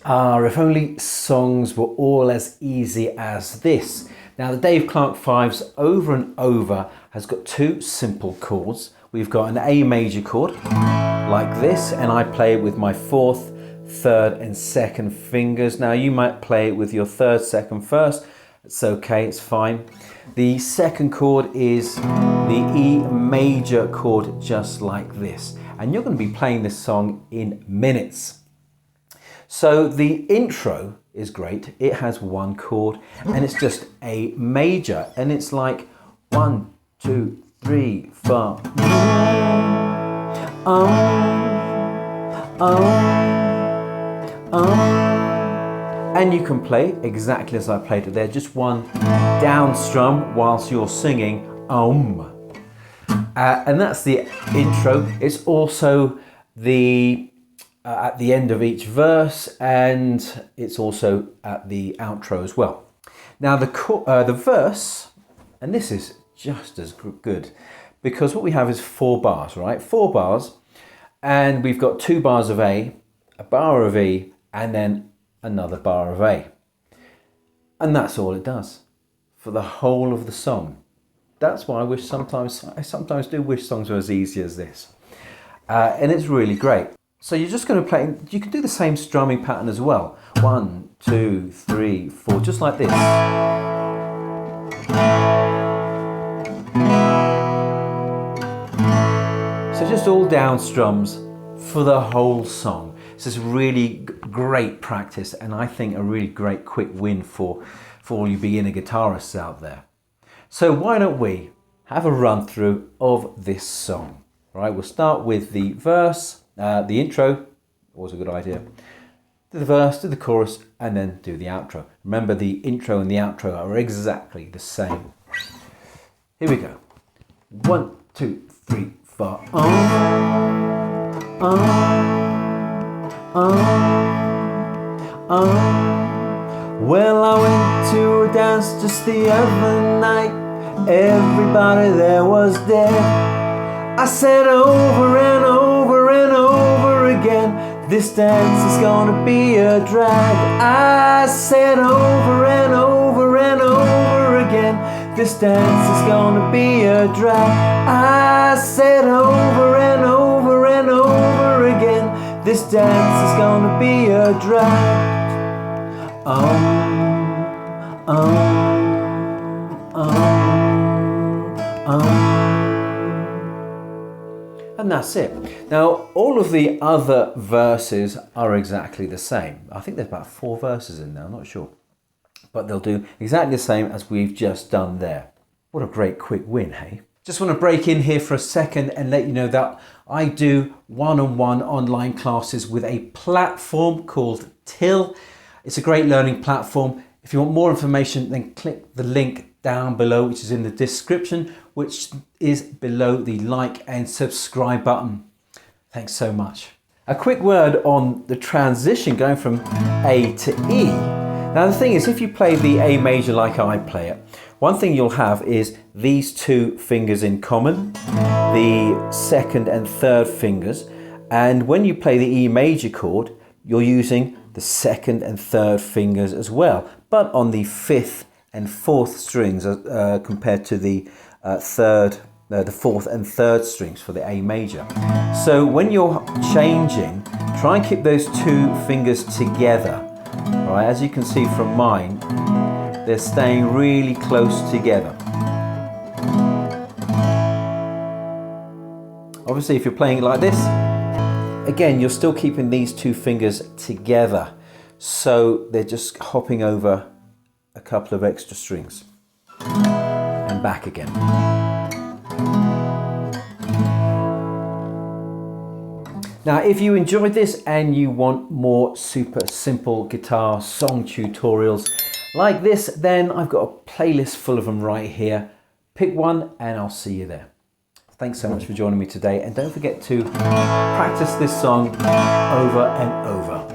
Ah, if only songs were all as easy as this. Now the Dave Clark Fives over and over has got two simple chords. We've got an A major chord like this, and I play it with my fourth, third and second fingers. Now you might play it with your third, second, first. It's okay, it's fine. The second chord is the E major chord, just like this. And you're going to be playing this song in minutes. So the intro is great. It has one chord and it's just A major, and it's like 1, 2, 3, 4. And you can play exactly as I played it there, just one down strum whilst you're singing and that's the intro. It's also the at the end of each verse, and it's also at the outro as well. Now the verse, and this is just as good, because what we have is 4 bars, right? 4 bars, and we've got 2 bars of A, a bar of E, and then another bar of A. And that's all it does for the whole of the song. That's why I sometimes do wish songs were as easy as this. And it's really great. So you're just going to play, you can do the same strumming pattern as well. 1, 2, 3, 4, just like this. So just all down strums for the whole song. This is really great practice, and I think a really great quick win for all you beginner guitarists out there. So why don't we have a run through of this song? Right, we'll start with the verse, the intro, always a good idea. Do the verse, do the chorus, and then do the outro. Remember, the intro and the outro are exactly the same. Here we go. 1, 2, 3, 4. Well, I went to a dance just the other night. Everybody there was dead. I said over and over and over again, this dance is gonna be a drag. I said over and over and over again, this dance is gonna be a drag. I said over and over and over again, this dance is gonna be a drag. And that's it. Now, all of the other verses are exactly the same. I think there's about 4 verses in there, I'm not sure. But they'll do exactly the same as we've just done there. What a great quick win, hey? Just want to break in here for a second and let you know that I do one-on-one online classes with a platform called Till. It's a great learning platform. If you want more information, then click the link down below, which is in the description, which is below the like and subscribe button. Thanks so much. A quick word on the transition going from A to E. Now the thing is, if you play the A major like I play it, one thing you'll have is these 2 fingers in common, the second and third fingers, and when you play the E major chord, you're using the second and third fingers as well, but on the 5th and 4th strings compared to the 4th and 3rd strings for the A major. So when you're changing, try and keep those 2 fingers together. Right, as you can see from mine, they're staying really close together. Obviously, if you're playing it like this, again, you're still keeping these 2 fingers together. So they're just hopping over a couple of extra strings and back again. Now, if you enjoyed this and you want more super simple guitar song tutorials like this, then I've got a playlist full of them right here. Pick one and I'll see you there. Thanks so much for joining me today, and don't forget to practice this song over and over.